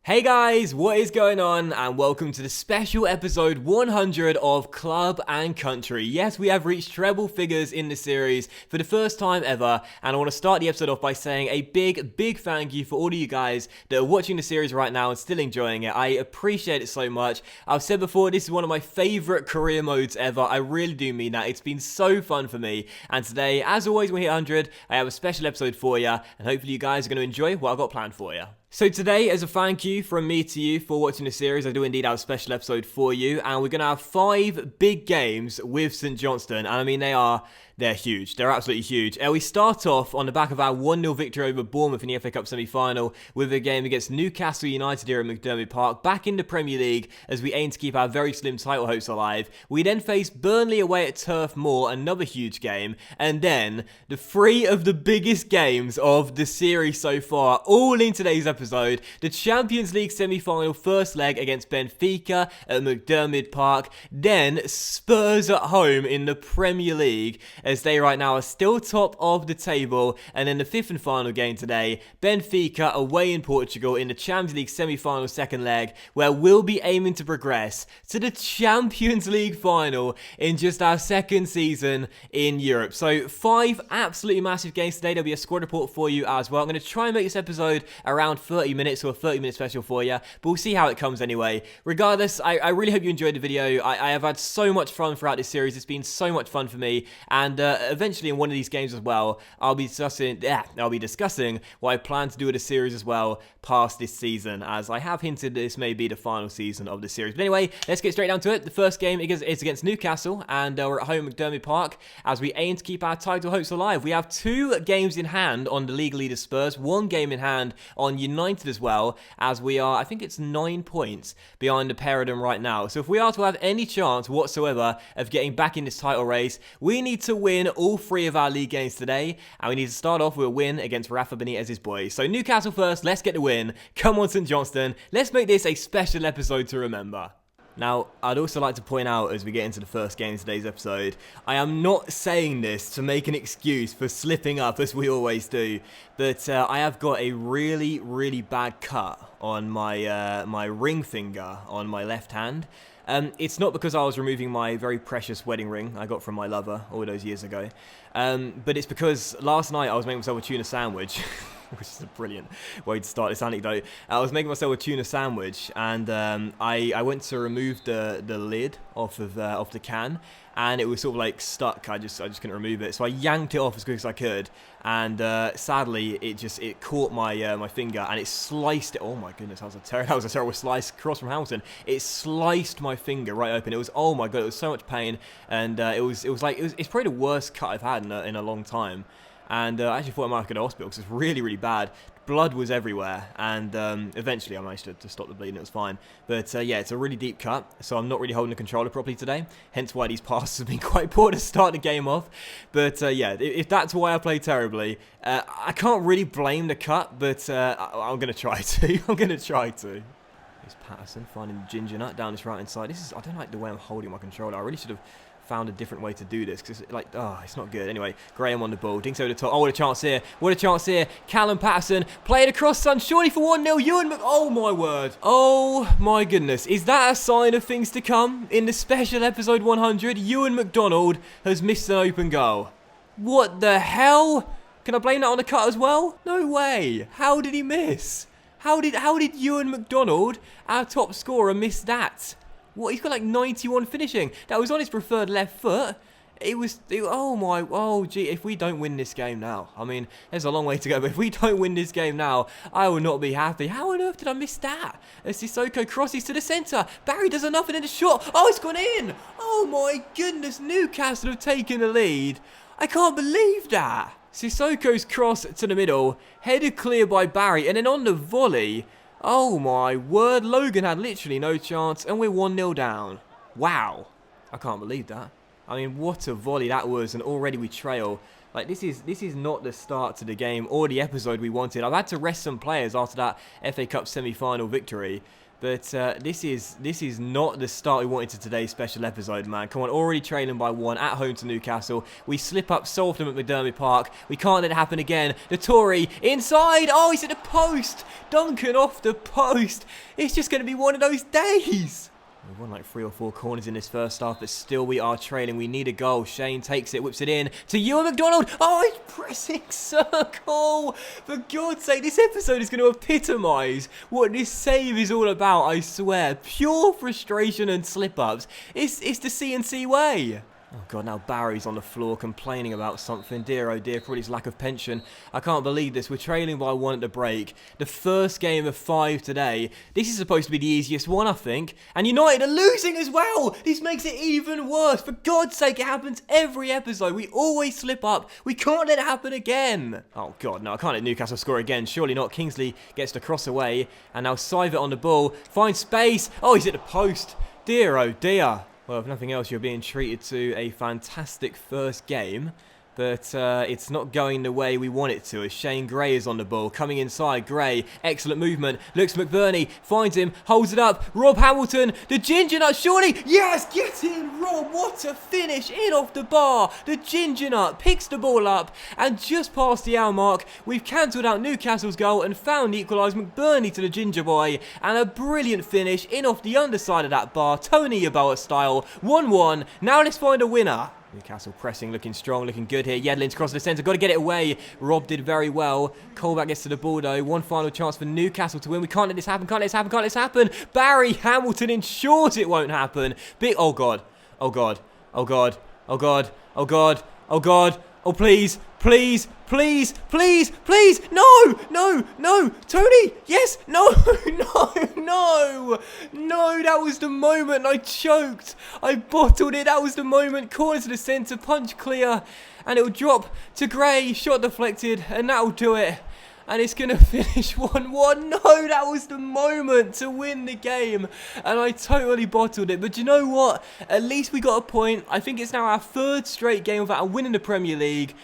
Hey guys, what is going on? And welcome to the special episode 100 of Club and Country. Yes, we have reached treble figures in the series for the first time ever, and I want to start the episode off by saying a big thank you for all of you guys that are watching the series right now and still enjoying it. I appreciate it so much. I've said before, this is one of my favorite career modes ever. I really do mean that. It's been so fun for me, and today, as always, when we hit 100, I have a special episode for you, and hopefully you guys are going to enjoy what I've got planned for you. So today, as a thank you from me to you for watching the series, I do indeed have a special episode for you, and we're going to have 5 big games with St Johnstone, and I mean they're huge. They're absolutely huge. We start off on the back of our 1-0 victory over Bournemouth in the FA Cup semi-final with a game against Newcastle United here at McDermott Park, back in the Premier League as we aim to keep our very slim title hopes alive. We then face Burnley away at Turf Moor, another huge game, and then the 3 of the biggest games of the series so far, all in today's episode. The Champions League semi-final first leg against Benfica at McDermott Park, then Spurs at home in the Premier League, as they right now are still top of the table, and then the 5th and final game today, Benfica away in Portugal in the Champions League semi-final second leg, where we'll be aiming to progress to the Champions League final in just our second season in Europe. So 5 absolutely massive games today. There'll be a squad report for you as well. I'm going to try and make this episode around 30 minutes or a 30-minute special for you, but we'll see how it comes anyway. Regardless, I really hope you enjoyed the video. I have had so much fun throughout this series. It's been so much fun for me, and eventually in one of these games as well, I'll be discussing what I plan to do with the series as well past this season, as I have hinted this may be the final season of the series. But anyway, let's get straight down to it. The first game is against Newcastle, and we're at home at McDermott Park as we aim to keep our title hopes alive. We have 2 games in hand on the league leader Spurs, 1 game in hand on United as well, as we are, I think it's 9 points behind the pair of them right now. So if we are to have any chance whatsoever of getting back in this title race, we need to win all 3 of our league games today, and we need to start off with a win against Rafa Benitez's boys. So Newcastle first, let's get the win. Come on, St Johnstone, let's make this a special episode to remember. Now, I'd also like to point out as we get into the first game of today's episode, I am not saying this to make an excuse for slipping up as we always do, but I have got a really bad cut on my ring finger on my left hand. It's not because I was removing my very precious wedding ring I got from my lover all those years ago, but it's because last night I was making myself a tuna sandwich, which is a brilliant way to start this anecdote. I was making myself a tuna sandwich, and I went to remove the lid off the can, and it was sort of like stuck. I just couldn't remove it, so I yanked it off as quick as I could, and sadly it caught my finger, and it sliced it. Oh my goodness, that was a terrible slice across from Hamilton. It sliced my finger right open. It was, oh my god, it was so much pain, and it's probably the worst cut I've had in a long time. And I actually thought I might have to go to hospital because it's really bad. Blood was everywhere, and eventually I managed to stop the bleeding. It was fine. But yeah, it's a really deep cut, so I'm not really holding the controller properly today. Hence why these passes have been quite poor to start the game off. But yeah, if that's why I play terribly, I can't really blame the cut, but I'm going to try to. I'm going to try to. Here's Patterson finding the ginger nut down this right-hand side. I don't like the way I'm holding my controller. I really should have found a different way to do this, because it's not good. Anyway, Graham on the ball, dinks over the top. Oh, what a chance here. What a chance here. Callum Patterson, play it across, son, surely for 1-0. Oh my word. Oh my goodness. Is that a sign of things to come? In the special episode 100, Ewan McDonald has missed an open goal. What the hell? Can I blame that on the cut as well? No way. How did he miss? How did Ewan McDonald, our top scorer, miss that? What, he's got like 91 finishing. That was on his preferred left foot. Oh gee, if we don't win this game now, I mean, there's a long way to go, but if we don't win this game now, I will not be happy. How on earth did I miss that? As Sissoko crosses to the centre. Barry does enough and then a shot. Oh, it's gone in. Oh my goodness, Newcastle have taken the lead. I can't believe that. Sissoko's cross to the middle, headed clear by Barry, and then on the volley, oh my word, Logan had literally no chance, and we're 1-0 down. Wow. I can't believe that. I mean, what a volley that was, and already we trail. Like, this is not the start to the game or the episode we wanted. I've had to rest some players after that FA Cup semi-final victory. But this is not the start we wanted to today's special episode, man. Come on, already trailing by 1 at home to Newcastle. We slip up so often at McDermott Park. We can't let it happen again. The Tory inside. Oh, he's at the post. Duncan off the post. It's just going to be one of those days. We've won like 3 or 4 corners in this first half, but still we are trailing. We need a goal. Shane takes it, whips it in to Ewan McDonald. Oh, he's pressing circle. For God's sake, this episode is going to epitomise what this save is all about, I swear. Pure frustration and slip-ups. It's the CNC way. Oh God, now Barry's on the floor complaining about something. Dear oh dear, probably his lack of pension. I can't believe this. We're trailing by 1 at the break. The first game of 5 today. This is supposed to be the easiest one, I think. And United are losing as well. This makes it even worse. For God's sake, it happens every episode. We always slip up. We can't let it happen again. Oh God, no, I can't let Newcastle score again. Surely not. Kingsley gets the cross away. And now Sivert on the ball. Finds space. Oh, he's at the post. Dear oh dear. Well, if nothing else, you're being treated to a fantastic first game. But it's not going the way we want it to, as Shane Gray is on the ball. Coming inside, Gray, excellent movement. Looks McBurney, finds him, holds it up. Rob Hamilton, the ginger nut, surely. Yes, get in, Rob. What a finish, in off the bar. The ginger nut picks the ball up. And just past the hour mark, we've cancelled out Newcastle's goal and found the equaliser. McBurney to the ginger boy. And a brilliant finish in off the underside of that bar. Tony Yeboah style, 1-1. Now let's find a winner. Newcastle pressing, looking strong, looking good here. Yedlin's cross to the centre, got to get it away. Rob did very well. Colback gets to the ball though. One final chance for Newcastle to win. We can't let this happen, can't let this happen, can't let this happen. Barry Hamilton ensures it won't happen. Big, oh God, oh God, oh God, oh God, oh God, oh God. Oh, please, please, please, please, please. No, no, no. Tony, yes, no, no, no. No, that was the moment. I choked. I bottled it. That was the moment. Corner to the centre, punch clear. And it'll drop to Gray. Shot deflected. And that'll do it. And it's going to finish 1-1. No, that was the moment to win the game. And I totally bottled it. But you know what? At least we got a point. I think it's now our 3rd straight game without a win in the Premier League.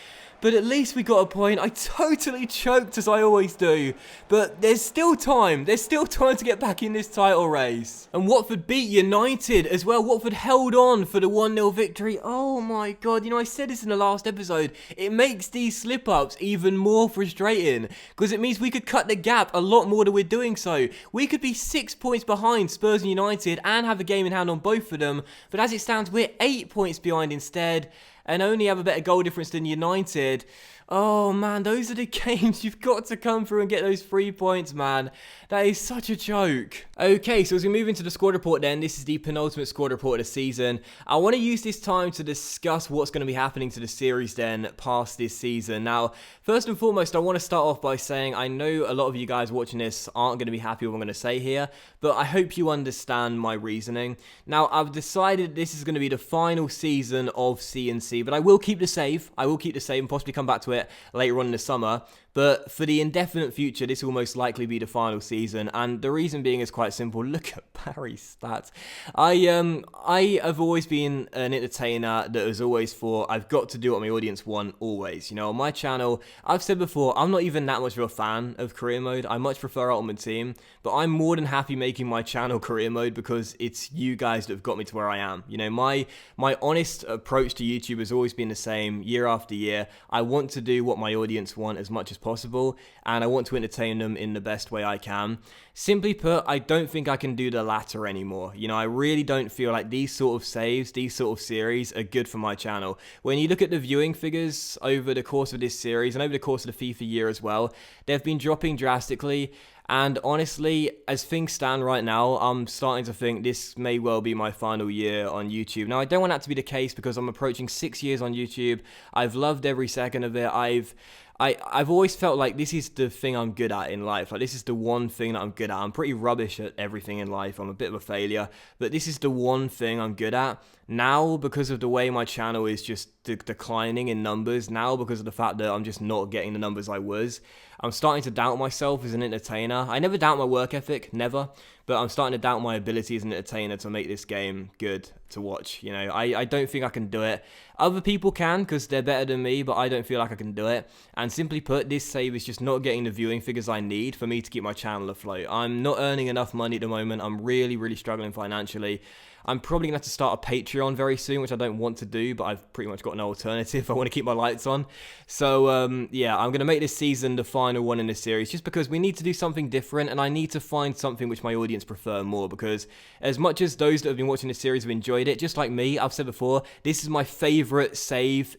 But at least we got a point. I totally choked, as I always do. But there's still time. There's still time to get back in this title race. And Watford beat United as well. Watford held on for the 1-0 victory. Oh my God. You know, I said this in the last episode. It makes these slip-ups even more frustrating. Because it means we could cut the gap a lot more than we're doing so. We could be 6 points behind Spurs and United and have a game in hand on both of them. But as it stands, we're 8 points behind instead. And only have a better goal difference than United. Oh man, those are the games you've got to come through and get those 3 points, man. That is such a joke. Okay, so as we move into the squad report then, this is the penultimate squad report of the season. I want to use this time to discuss what's going to be happening to the series then past this season. Now, first and foremost, I want to start off by saying I know a lot of you guys watching this aren't going to be happy with what I'm going to say here, but I hope you understand my reasoning. Now, I've decided this is going to be the final season of CNC, but I will keep the save. I will keep the save and possibly come back to it later on in the summer. But for the indefinite future, this will most likely be the final season. And the reason being is quite simple. Look at Barry's stats. I have always been an entertainer that has always thought I've got to do what my audience want always. You know, on my channel, I've said before, I'm not even that much of a fan of career mode. I much prefer Ultimate Team. But I'm more than happy making my channel career mode because it's you guys that have got me to where I am. You know, my honest approach to YouTube has always been the same year after year. I want to do what my audience want as much as possible, and I want to entertain them in the best way I can. Simply put, I don't think I can do the latter anymore. You know, I really don't feel like these sort of saves, these sort of series are good for my channel. When you look at the viewing figures over the course of this series and over the course of the FIFA year as well, they've been dropping drastically. And honestly, as things stand right now, I'm starting to think this may well be my final year on YouTube. Now, I don't want that to be the case because I'm approaching 6 years on YouTube. I've loved every second of it. I've always felt like this is the thing I'm good at in life. Like, this is the one thing that I'm good at. I'm pretty rubbish at everything in life. I'm a bit of a failure, but this is the one thing I'm good at. Now, because of the way my channel is just declining in numbers, now because of the fact that I'm just not getting the numbers I was, I'm starting to doubt myself as an entertainer. I never doubt my work ethic, never, but I'm starting to doubt my ability as an entertainer to make this game good to watch. You know, I don't think I can do it. Other people can because they're better than me, but I don't feel like I can do it. And simply put, this save is just not getting the viewing figures I need for me to keep my channel afloat. I'm not earning enough money at the moment. I'm really, really struggling financially. I'm probably going to have to start a Patreon very soon, which I don't want to do, but I've pretty much got no alternative if I want to keep my lights on. So, yeah, I'm going to make this season the final one in this series just because we need to do something different, and I need to find something which my audience prefer more, because as much as those that have been watching this series have enjoyed it, just like me, I've said before, this is my favourite save.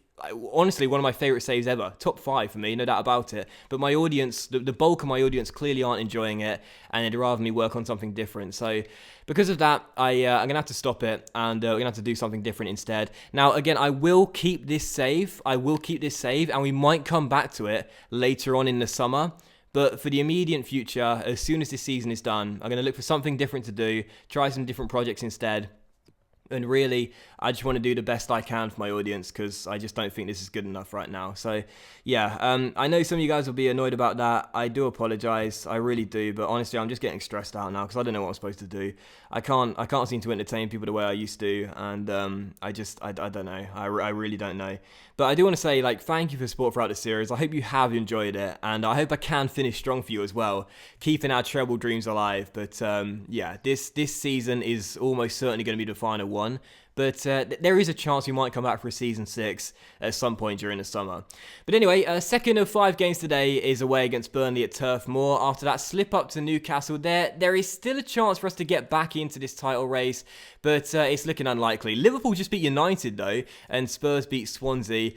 Honestly, one of my favourite saves ever. Top 5 for me, no doubt about it. But my audience, the bulk of my audience clearly aren't enjoying it, and they'd rather me work on something different. So because of that, I'm going to have to stop it, and we're going to have to do something different instead. Now, again, I will keep this save. And we might come back to it later on in the summer. But for the immediate future, as soon as this season is done, I'm going to look for something different to do, try some different projects instead. And really, I just want to do the best I can for my audience, because I just don't think this is good enough right now. So, yeah, I know some of you guys will be annoyed about that. I do apologize. I really do. But honestly, I'm just getting stressed out now because I don't know what I'm supposed to do. I can't seem to entertain people the way I used to. And I don't know. I really don't know. But I do want to say, like, thank you for support throughout the series. I hope you have enjoyed it. And I hope I can finish strong for you as well, keeping our treble dreams alive. But, yeah, this season is almost certainly going to be the final one. But there is a chance we might come back for a Season 6 at some point during the summer. But anyway, second of 5 games today is away against Burnley at Turf Moor. After that slip up to Newcastle, there is still a chance for us to get back into this title race, but it's looking unlikely. Liverpool just beat United though, and Spurs beat Swansea.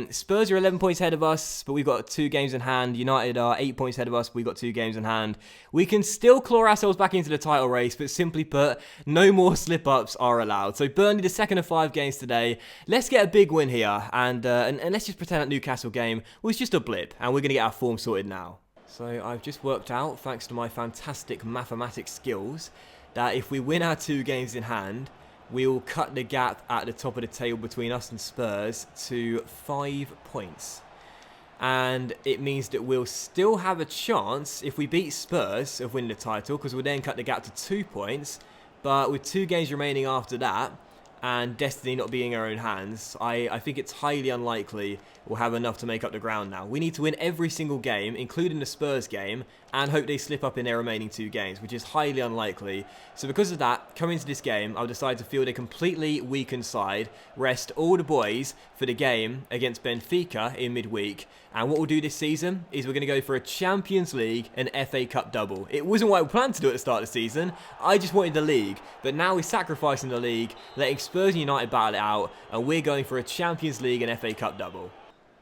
Spurs are 11 points ahead of us, but we've got 2 games in hand. United are 8 points ahead of us, but we've got 2 games in hand. We can still claw ourselves back into the title race, but simply put, no more slip-ups are allowed. So Burnley, the second of 5 games today. Let's get a big win here, and let's just pretend that Newcastle game was just a blip, and we're going to get our form sorted now. So I've just worked out, thanks to my fantastic mathematics skills, that if we win our 2 games in hand, we'll cut the gap at the top of the table between us and Spurs to 5 points. And it means that we'll still have a chance, if we beat Spurs, of winning the title, because we'll then cut the gap to 2 points. But with 2 games remaining after that, and destiny not being in our own hands, I think it's highly unlikely we'll have enough to make up the ground now. We need to win every single game, including the Spurs game, and hope they slip up in their remaining 2 games, which is highly unlikely. So because of that, coming into this game, I've decided to field a completely weakened side, rest all the boys for the game against Benfica in midweek. And what we'll do this season is we're going to go for a Champions League and FA Cup double. It wasn't what I planned to do at the start of the season. I just wanted the league. But now we're sacrificing the league, letting Spurs and United battle it out, and we're going for a Champions League and FA Cup double.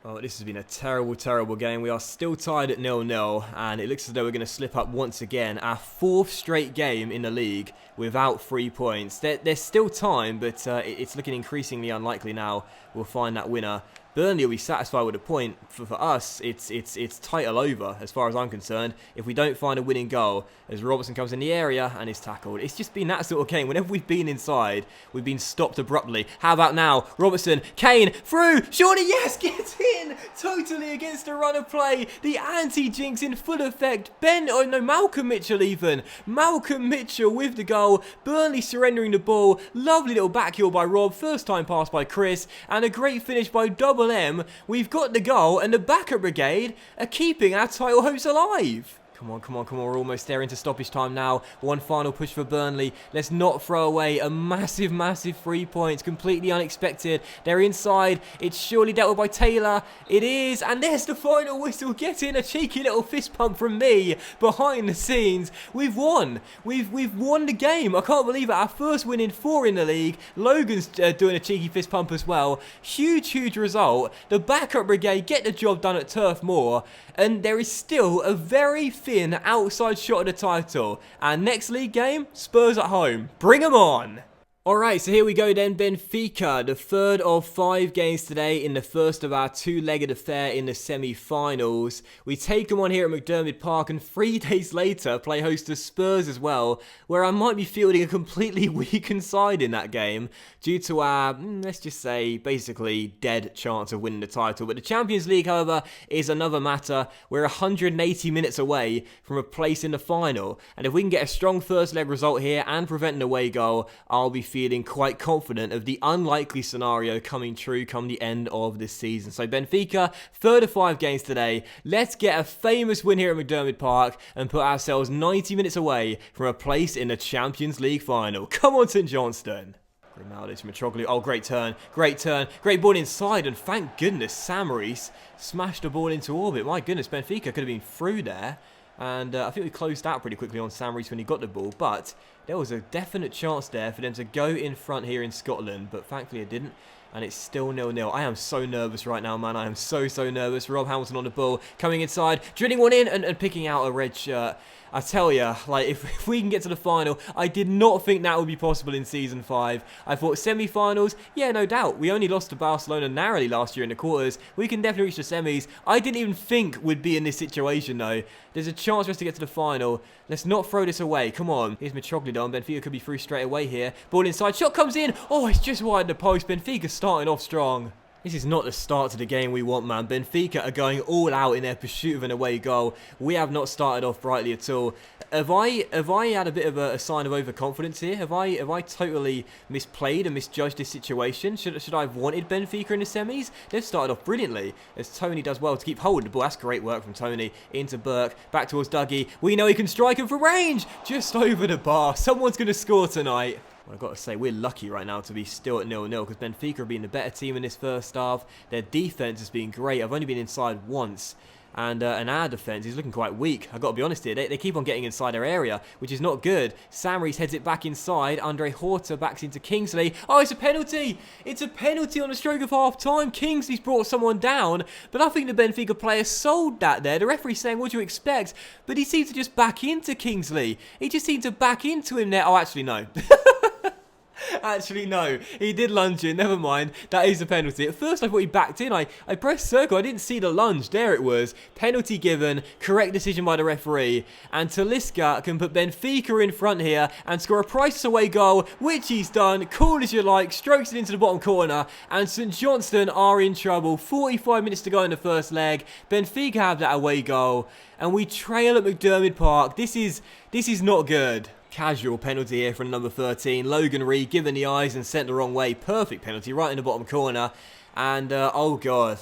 Oh, this has been a terrible, terrible game. We are still tied at 0-0, and it looks as though we're going to slip up once again. Our 4th straight game in the league without 3 points. There's still time, but it's looking increasingly unlikely now we'll find that winner. Burnley will be satisfied with a point. For us, it's title over as far as I'm concerned. If we don't find a winning goal, as Robertson comes in the area and is tackled. It's just been that sort of game. Whenever we've been inside, we've been stopped abruptly. How about now? Robertson, Kane, through, surely yes, gets in! Totally against the run of play. The anti-jinx in full effect. Malcolm Mitchell even. Malcolm Mitchell with the goal. Burnley surrendering the ball. Lovely little back heel by Rob. First time pass by Chris. And a great finish by Double M. We've got the goal, and the backup brigade are keeping our title hopes alive. Come on, come on, come on. We're almost there into stoppage time now. One final push for Burnley. Let's not throw away a massive, massive 3 points. Completely unexpected. They're inside. It's surely dealt with by Taylor. It is. And there's the final whistle. Get in. A cheeky little fist pump from me behind the scenes. We've won. We've won the game. I can't believe it. Our first win in 4 in the league. Logan's doing a cheeky fist pump as well. Huge, huge result. The backup brigade get the job done at Turf Moor. And there is still a very thin outside shot of the title. Our next league game, Spurs at home. Bring them on! Alright, so here we go then, Benfica, the third of 5 games today in the first of our two-legged affair in the semi-finals. We take them on here at McDermott Park, and 3 days later play host to Spurs as well, where I might be fielding a completely weakened side in that game due to our, let's just say, basically dead chance of winning the title. But the Champions League, however, is another matter. We're 180 minutes away from a place in the final, and if we can get a strong first leg result here and prevent an away goal, I'll be feeling quite confident of the unlikely scenario coming true come the end of this season. So Benfica, third of 5 games today. Let's get a famous win here at McDermott Park and put ourselves 90 minutes away from a place in the Champions League final. Come on, St Johnstone. Ronaldo to Mitroglou. Oh, great turn. Great ball inside, and thank goodness Samaris smashed the ball into orbit. My goodness, Benfica could have been through there. And I think we closed out pretty quickly on Samaris when he got the ball, but there was a definite chance there for them to go in front here in Scotland, but thankfully it didn't, and it's still 0-0. I am so nervous right now, man. I am so nervous. Rob Hamilton on the ball, coming inside, drilling one in, and picking out a red shirt. I tell ya, like, if we can get to the final, I did not think that would be possible in Season 5. I thought semi-finals, yeah, no doubt. We only lost to Barcelona narrowly last year in the quarters. We can definitely reach the semis. I didn't even think we'd be in this situation, though. There's a chance for us to get to the final. Let's not throw this away. Come on. Here's Mitroglou down. Benfica could be through straight away here. Ball inside. Shot comes in. Oh, it's just wide the post. Benfica starting off strong. This is not the start to the game we want, man. Benfica are going all out in their pursuit of an away goal. We have not started off brightly at all. Have I had a bit of a sign of overconfidence here? Have I totally misplayed and misjudged this situation? Should I have wanted Benfica in the semis? They've started off brilliantly, as Tony does well to keep hold of the ball. That's great work from Tony. Into Burke, back towards Dougie. We know he can strike him from range! Just over the bar. Someone's going to score tonight. Well, I've got to say, we're lucky right now to be still at 0-0 because Benfica have been the better team in this first half. Their defence has been great. I've only been inside once. And our defence is looking quite weak. I've got to be honest here. They keep on getting inside their area, which is not good. Samaris heads it back inside. Andre Horta backs into Kingsley. Oh, it's a penalty. It's a penalty on the stroke of half-time. Kingsley's brought someone down, but I think the Benfica player sold that there. The referee's saying, what do you expect? But he seemed to just back into Kingsley. He just seemed to back into him there. Oh, actually, no. Actually, no. He did lunge in. Never mind. That is a penalty. At first, I thought he backed in. I pressed circle. I didn't see the lunge. There it was. Penalty given. Correct decision by the referee. And Talisca can put Benfica in front here and score a priceless away goal, which he's done. Cool as you like. Strokes it into the bottom corner. And St Johnstone are in trouble. 45 minutes to go in the first leg. Benfica have that away goal. And we trail at McDermott Park. This is not good. Casual penalty here from number 13. Logan Reed given the eyes and sent the wrong way. Perfect penalty right in the bottom corner. And, oh God.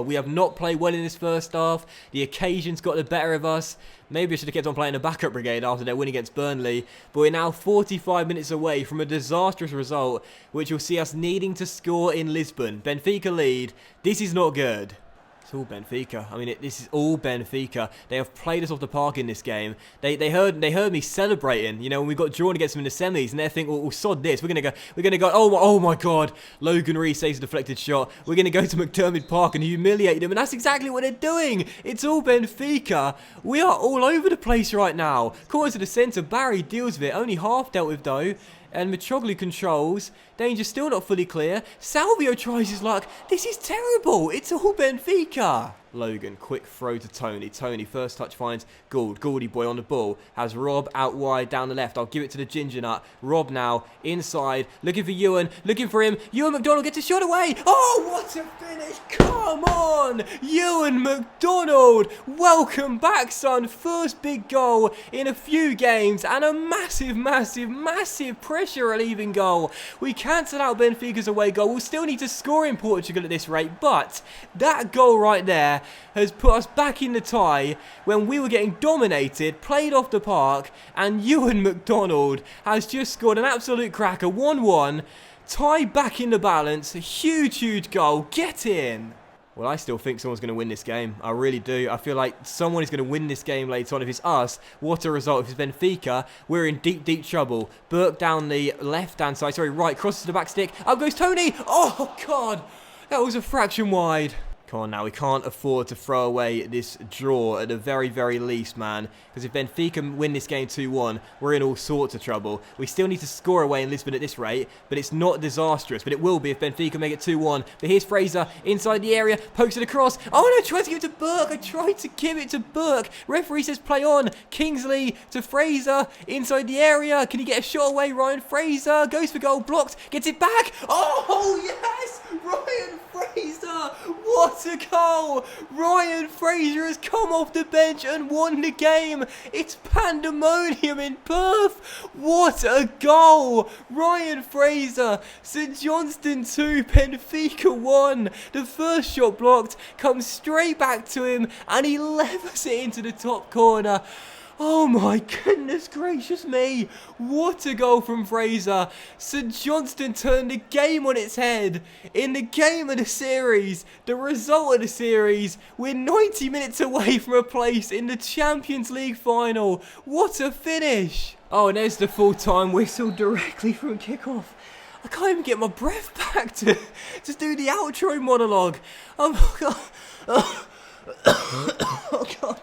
We have not played well in this first half. The occasion's got the better of us. Maybe I should have kept on playing the backup brigade after their win against Burnley. But we're now 45 minutes away from a disastrous result, which will see us needing to score in Lisbon. Benfica lead. This is not good. It's all Benfica. I mean, this is all Benfica. They have played us off the park in this game. They heard me celebrating, you know, when we got drawn against them in the semis, and they're thinking, well, sod this. We're gonna go. Oh my God! Logan Reed saves a deflected shot. We're gonna go to McDermott Park and humiliate them, and that's exactly what they're doing. It's all Benfica. We are all over the place right now. Corner to the centre. Barry deals with it. Only half dealt with though. And Mitroglou controls. Danger still not fully clear. Salvio tries his luck. This is terrible. It's all Benfica. Logan, quick throw to Tony. Tony, first touch finds Gould. Gouldy boy on the ball. Has Rob out wide down the left. I'll give it to the Ginger Nut. Rob now inside. Looking for Ewan. Looking for him. Ewan McDonald gets a shot away. Oh, what a finish. Come on. Ewan McDonald. Welcome back, son. First big goal in a few games. And a massive pressure relieving goal. We cancel out Benfica's away goal. We'll still need to score in Portugal at this rate. But that goal right there has put us back in the tie when we were getting dominated, played off the park, and Ewan McDonald has just scored an absolute cracker. 1-1, tie back in the balance, a huge goal. Get in. Well, I still think someone's going to win this game. I really do. I feel like someone is going to win this game later on. If it's us, what a result. If it's Benfica, we're in deep trouble. Burke down the left-hand side. Sorry, right. Crosses to the back stick. Up goes Tony. Oh, God. That was a fraction wide. Come on now, we can't afford to throw away this draw at the very, very least, man. Because if Benfica win this game 2-1, we're in all sorts of trouble. We still need to score away in Lisbon at this rate, but it's not disastrous. But it will be if Benfica make it 2-1. But here's Fraser inside the area, pokes it across. Oh no, I tried to give it to Burke. I tried to give it to Burke. Referee says play on. Kingsley to Fraser inside the area. Can he get a shot away? Ryan Fraser goes for goal, blocked, gets it back. Oh yes, Ryan Fraser. What a goal! Ryan Fraser has come off the bench and won the game. It's pandemonium in Perth. What a goal! Ryan Fraser, St Johnstone 2, Benfica 1. The first shot blocked, comes straight back to him and he levels it into the top corner. Oh my goodness gracious me. What a goal from Fraser. St Johnstone turned the game on its head. In the game of the series, the result of the series, we're 90 minutes away from a place in the Champions League final. What a finish. Oh, and there's the full-time whistle directly from kickoff. I can't even get my breath back to do the outro monologue. Oh God. Oh God.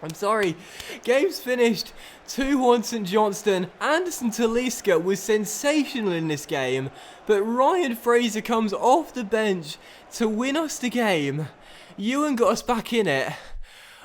I'm sorry. Game's finished. 2-1 St Johnstone. Anderson Talisca was sensational in this game, but Ryan Fraser comes off the bench to win us the game. Ewan got us back in it.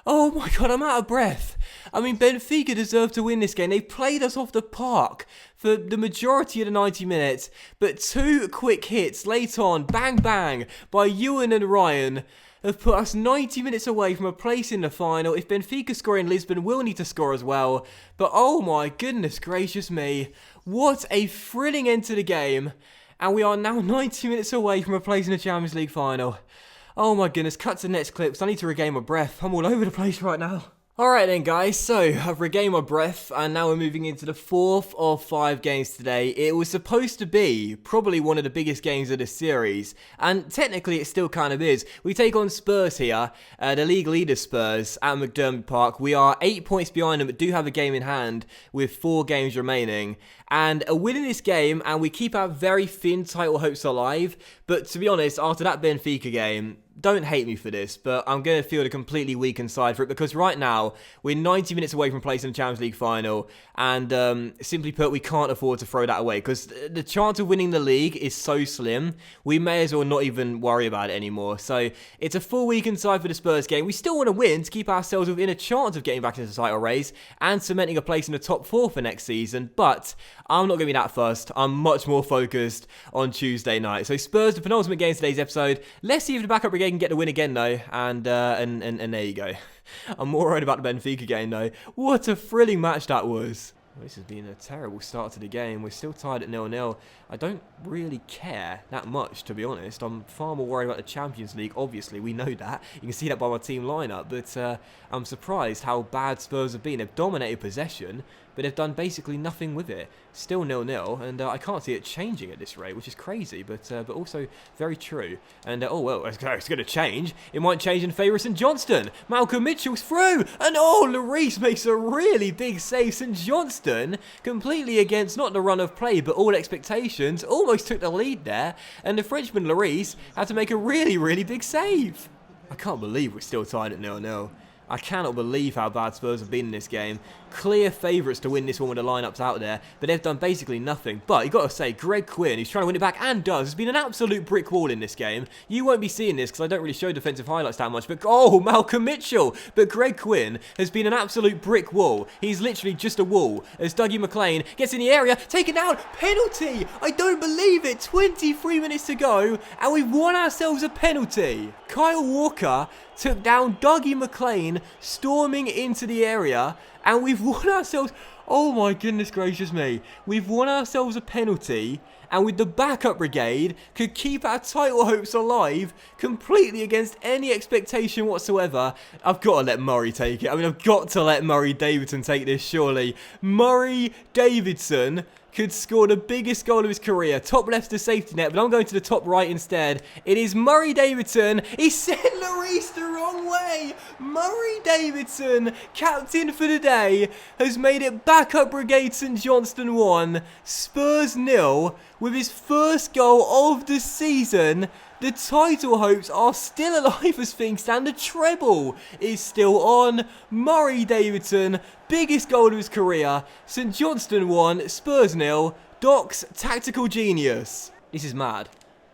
Oh my God, I'm out of breath. I mean, Benfica deserved to win this game. They played us off the park for the majority of the 90 minutes, but two quick hits late on, bang bang, by Ewan and Ryan, have put us 90 minutes away from a place in the final. If Benfica score in Lisbon, we'll need to score as well. But oh my goodness gracious me, what a thrilling end to the game. And we are now 90 minutes away from a place in the Champions League final. Oh my goodness, cut to next clips. I need to regain my breath. I'm all over the place right now. Alright then guys, so I've regained my breath and now we're moving into the 4th of 5 games today. It was supposed to be probably one of the biggest games of the series, and technically it still kind of is. We take on Spurs here, the league leader Spurs at McDermott Park. We are 8 points behind them but do have a game in hand with 4 games remaining. And a win in this game and we keep our very thin title hopes alive, but to be honest, after that Benfica game, don't hate me for this, but I'm going to feel the completely weakened side for it because right now, we're 90 minutes away from placing the Champions League final, and simply put, we can't afford to throw that away because the chance of winning the league is so slim, we may as well not even worry about it anymore. So, it's a full weakened side for the Spurs game. We still want to win to keep ourselves within a chance of getting back into the title race and cementing a place in the top 4 for next season, but I'm not going to be that fussed. I'm much more focused on Tuesday night. So, Spurs, the penultimate game of today's episode. Let's see if the backup brigade can get the win again though, and there you go. I'm more worried about the Benfica game though. What a thrilling match that was. Well, this has been a terrible start to the game. We're still tied at 0-0. I don't really care that much, to be honest. I'm far more worried about the Champions League. Obviously, we know that. You can see that by my team lineup. But I'm surprised how bad Spurs have been. They've dominated possession, but they've done basically nothing with it. Still 0-0, and I can't see it changing at this rate, which is crazy, but also very true. And, oh, well, it's going to change. It might change in favour of St Johnstone. Malcolm Mitchell's through, and, oh, Lloris makes a really big save. St Johnstone, completely against not the run of play, but all expectations, almost took the lead there, and the Frenchman Lloris had to make a really, really big save. I can't believe we're still tied at 0-0. I cannot believe how bad Spurs have been in this game. Clear favourites to win this one with the lineups out there, but they've done basically nothing. But you've got to say, Greg Quinn, who's trying to win it back and does, has been an absolute brick wall in this game. You won't be seeing this because I don't really show defensive highlights that much, but oh, Malcolm Mitchell! But Greg Quinn has been an absolute brick wall. He's literally just a wall. As Dougie McLean gets in the area, taken down, penalty! I don't believe it! 23 minutes to go, and we've won ourselves a penalty. Kyle Walker took down Dougie McLean, storming into the area, and we've won ourselves... Oh my goodness gracious me. We've won ourselves a penalty, and with the backup brigade, could keep our title hopes alive completely against any expectation whatsoever. I've got to let Murray take it. I mean, I've got to let Murray Davidson take this, surely. Murray Davidson could score the biggest goal of his career. Top left's the safety net, but I'm going to the top right instead. It is Murray Davidson. He sent Lloris the wrong way. Murray Davidson, captain for the day, has made it backup brigade St Johnstone 1, Spurs 0, with his first goal of the season The title hopes are still alive as things stand. The treble is still on. Murray Davidson, biggest goal of his career. St Johnstone 1, Spurs 0. Doc's tactical genius. This is mad.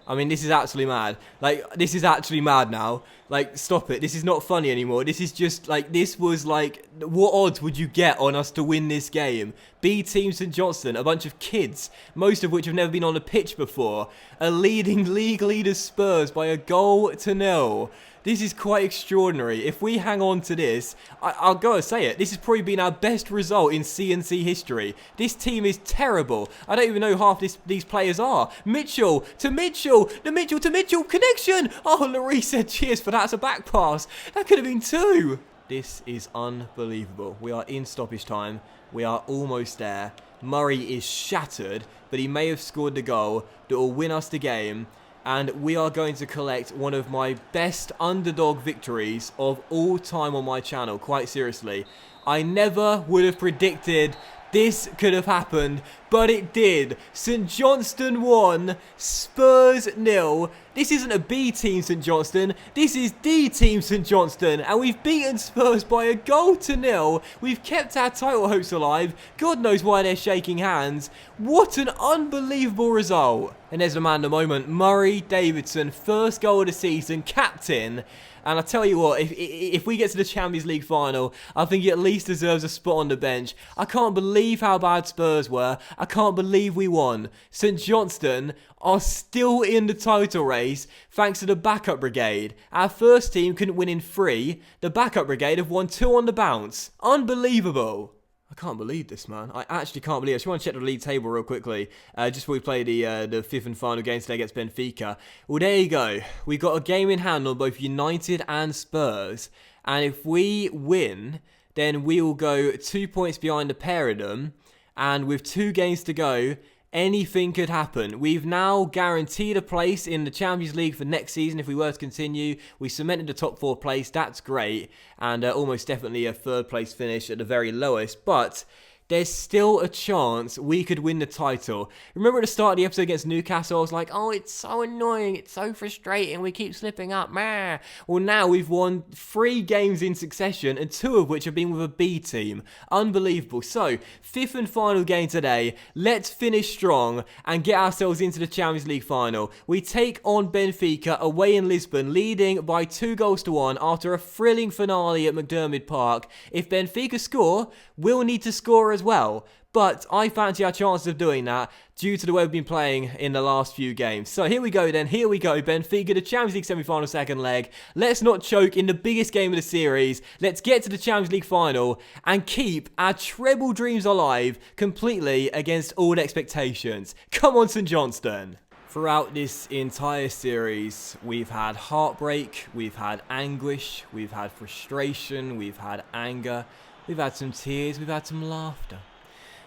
I mean, this is absolutely mad. Like, this is actually mad now. Like, stop it. This is not funny anymore. This is just, like, this was, like, what odds would you get on us to win this game? B Team St Johnstone, a bunch of kids, most of which have never been on a pitch before, are leading league leaders Spurs by a goal to 0. This is quite extraordinary. If we hang on to this, I'll go and say it. This has probably been our best result in CNC history. This team is terrible. I don't even know half these players are. Mitchell to Mitchell. The Mitchell to Mitchell connection. Oh, Larry said cheers for that. It's a back pass. That could have been 2. This is unbelievable. We are in stoppage time. We are almost there. Murray is shattered, but he may have scored the goal that will win us the game. And we are going to collect one of my best underdog victories of all time on my channel, quite seriously. I never would have predicted this could have happened, but it did. St Johnstone 1, Spurs 0. This isn't a B Team St Johnstone, this is D Team St Johnstone, and we've beaten Spurs by a goal to 0. We've kept our title hopes alive. God knows why they're shaking hands. What an unbelievable result. And there's the man of the moment, Murray Davidson, first goal of the season, captain. And I tell you what, if we get to the Champions League final, I think he at least deserves a spot on the bench. I can't believe how bad Spurs were. I can't believe we won. St Johnstone are still in the title race thanks to the backup brigade. Our first team couldn't win in 3. The backup brigade have won 2 on the bounce. Unbelievable. I can't believe this, man. I actually can't believe it. I just want to check the league table real quickly. Just before we play the 5th and final game today against Benfica. Well, there you go. We've got a game in hand on both United and Spurs. And if we win, then we will go 2 points behind the pair of them. And with 2 games to go, anything could happen. We've now guaranteed a place in the Champions League for next season if we were to continue. We cemented the top 4 place. That's great. And almost definitely a 3rd place finish at the very lowest. But there's still a chance we could win the title. Remember at the start of the episode against Newcastle, I was like, oh, it's so annoying, it's so frustrating, we keep slipping up, meh. Well, now we've won 3 games in succession, and 2 of which have been with a B team. Unbelievable. So, 5th and final game today. Let's finish strong and get ourselves into the Champions League final. We take on Benfica away in Lisbon, leading by 2 goals to 1 after a thrilling finale at McDermott Park. If Benfica score, we'll need to score as well, but I fancy our chances of doing that due to the way we've been playing in the last few games. So here we go then, here we go, Benfica, the Champions League semi-final 2nd leg. Let's not choke in the biggest game of the series. Let's get to the Champions League final and keep our treble dreams alive completely against all expectations. Come on, St Johnstone. Throughout this entire series, we've had heartbreak, we've had anguish, we've had frustration, we've had anger. We've had some tears, we've had some laughter.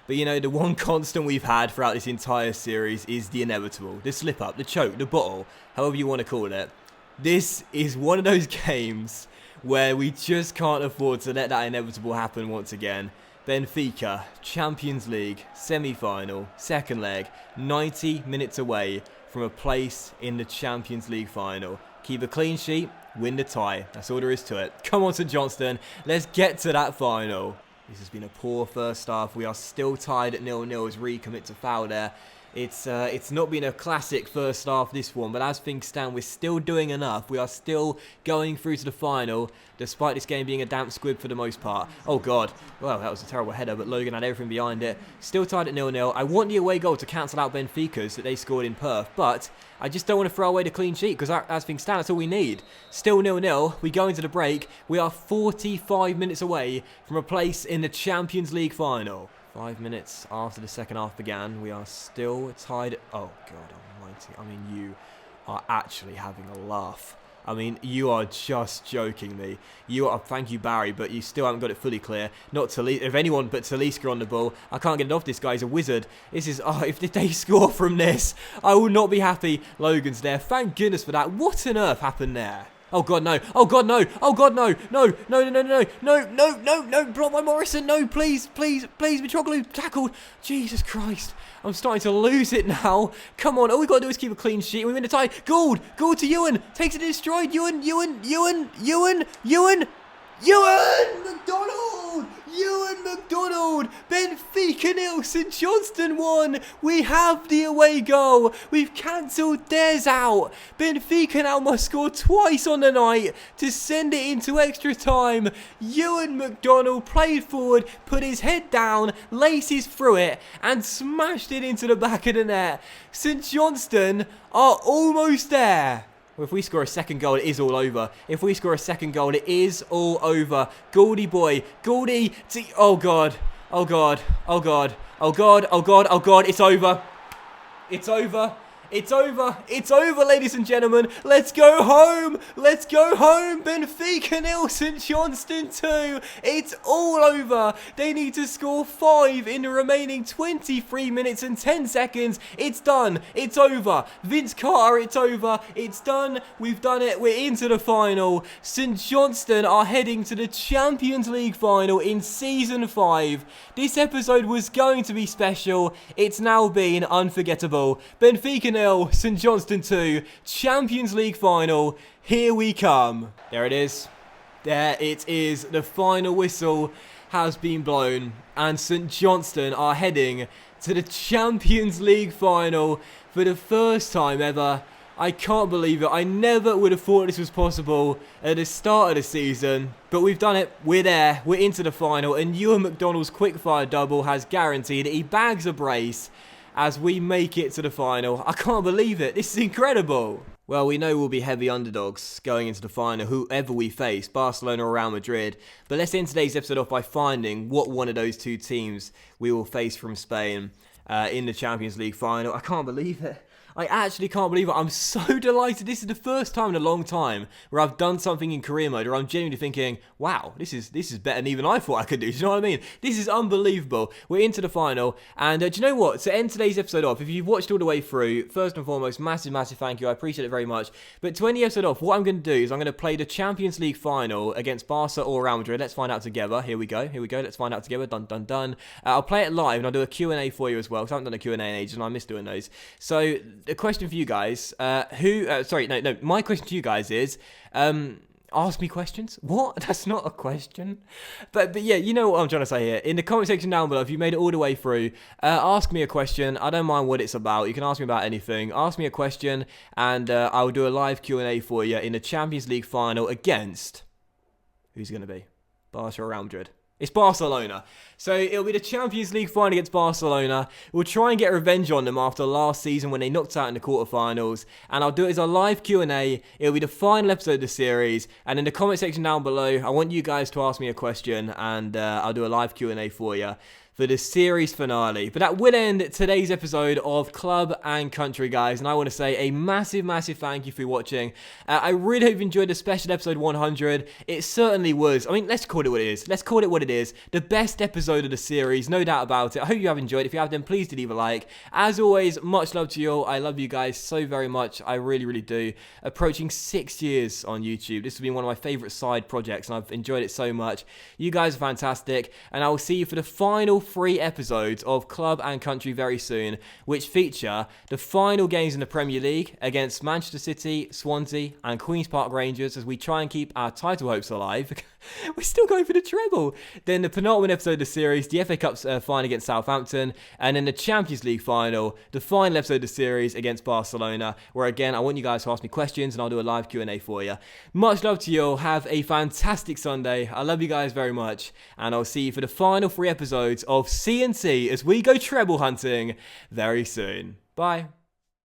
But you know, the one constant we've had throughout this entire series is the inevitable. The slip up, the choke, the bottle, however you want to call it. This is one of those games where we just can't afford to let that inevitable happen once again. Benfica, Champions League, semi-final, 2nd leg, 90 minutes away from a place in the Champions League final. Keep a clean sheet, win the tie. That's all there is to it. Come on, St Johnstone. Let's get to that final. This has been a poor first half. We are still tied at 0-0 as Reed commits a foul there. It's not been a classic first half, this one, but as things stand, we're still doing enough. We are still going through to the final, despite this game being a damp squib for the most part. Oh, God. Well, that was a terrible header, but Logan had everything behind it. Still tied at 0-0. I want the away goal to cancel out Benfica's that they scored in Perth, but I just don't want to throw away the clean sheet, because as things stand, that's all we need. Still 0-0. We go into the break. We are 45 minutes away from a place in the Champions League final. 5 minutes after the second half began, we are still tied. Oh, God almighty. I mean, you are actually having a laugh. I mean, you are just joking me. You are, thank you, Barry, but you still haven't got it fully clear. Not Talisca, if anyone but Talisca on the ball. I can't get it off this guy. He's a wizard. This is, oh, if they score from this, I will not be happy. Logan's there. Thank goodness for that. What on earth happened there? Oh God, no! Oh God, no! Oh God, no! No! No! No! No! No! No! No! No! No! Block by Morrison! No! Please! Please! Please! Mitroglou tackled! Jesus Christ! I'm starting to lose it now. Come on! All we got to do is keep a clean sheet. We win a tie. Gould! Gould to Ewan! Takes it in stride. Ewan! McDonald! Ewan McDonald! Benfica 0, St Johnstone 1. We have the away goal. We've cancelled theirs out. Benfica now must score twice on the night to send it into extra time. Ewan McDonald played forward, put his head down, laces through it, and smashed it into the back of the net. St Johnstone are almost there. Well, if we score a second goal, it is all over. If we score a second goal, it is all over. Goldie boy. Goldie. Oh, God. Oh, God. Oh, God. Oh, God. Oh, God. Oh, God. It's over. It's over. It's over. It's over, ladies and gentlemen. Let's go home. Let's go home. Benfica 0, St Johnstone 2. It's all over. They need to score 5 in the remaining 23 minutes and 10 seconds. It's done. It's over. Vince Carter, it's over. It's done. We've done it. We're into the final. St Johnstone are heading to the Champions League final in Season 5. This episode was going to be special. It's now been unforgettable. Benfica 0, St Johnstone 2, Champions League final. Here we come. There it is. There it is. The final whistle has been blown, and St Johnstone are heading to the Champions League final for the first time ever. I can't believe it. I never would have thought this was possible at the start of the season, but we've done it. We're there. We're into the final, and Ewan McDonald's quickfire double has guaranteed he bags a brace as we make it to the final. I can't believe it. This is incredible. Well, we know we'll be heavy underdogs going into the final, whoever we face, Barcelona or Real Madrid. But let's end today's episode off by finding what one of those two teams we will face from Spain in the Champions League final. I can't believe it. I actually can't believe it. I'm so delighted. This is the first time in a long time where I've done something in career mode where I'm genuinely thinking, wow, this is better than even I thought I could do. Do you know what I mean? This is unbelievable. We're into the final. And do you know what? To end today's episode off, if you've watched all the way through, first and foremost, massive, massive thank you. I appreciate it very much. But to end the episode off, what I'm going to do is I'm going to play the Champions League final against Barca or Real Madrid. Let's find out together. Here we go. Here we go. Let's find out together. Dun, dun, dun. I'll play it live and I'll do a Q&A for you as well, because I haven't done a Q&A in ages and I miss doing those. So the question for you guys, my question to you guys is, ask me questions? What? That's not a question. But yeah, you know what I'm trying to say here. In the comment section down below, if you made it all the way through, ask me a question. I don't mind what it's about. You can ask me about anything. Ask me a question, and I'll do a live Q&A for you in the Champions League final against... Who's it going to be? Barca or Real Madrid? It's Barcelona. So it'll be the Champions League final against Barcelona. We'll try and get revenge on them after last season when they knocked out in the quarterfinals. And I'll do it as a live Q&A. It'll be the final episode of the series. And in the comment section down below, I want you guys to ask me a question. And I'll do a live Q&A for you for the series finale. But that will end today's episode of Club and Country, guys. And I want to say a massive, massive thank you for watching. I really hope you enjoyed the special episode 100. It certainly was. I mean, let's call it what it is. Let's call it what it is. The best episode of the series, no doubt about it. I hope you have enjoyed. If you have, then please do leave a like. As always, much love to you all. I love you guys so very much. I really, really do. Approaching 6 years on YouTube. This has been one of my favorite side projects, and I've enjoyed it so much. You guys are fantastic, and I will see you for the final 3 episodes of Club and Country very soon, which feature the final games in the Premier League against Manchester City, Swansea and Queen's Park Rangers as we try and keep our title hopes alive. We're still going for the treble. Then the penultimate episode of the series, the FA Cup final against Southampton, and then the Champions League final, the final episode of the series against Barcelona, where again, I want you guys to ask me questions and I'll do a live Q&A for you. Much love to you all. Have a fantastic Sunday. I love you guys very much, and I'll see you for the final 3 episodes of CNC as we go treble hunting very soon. Bye.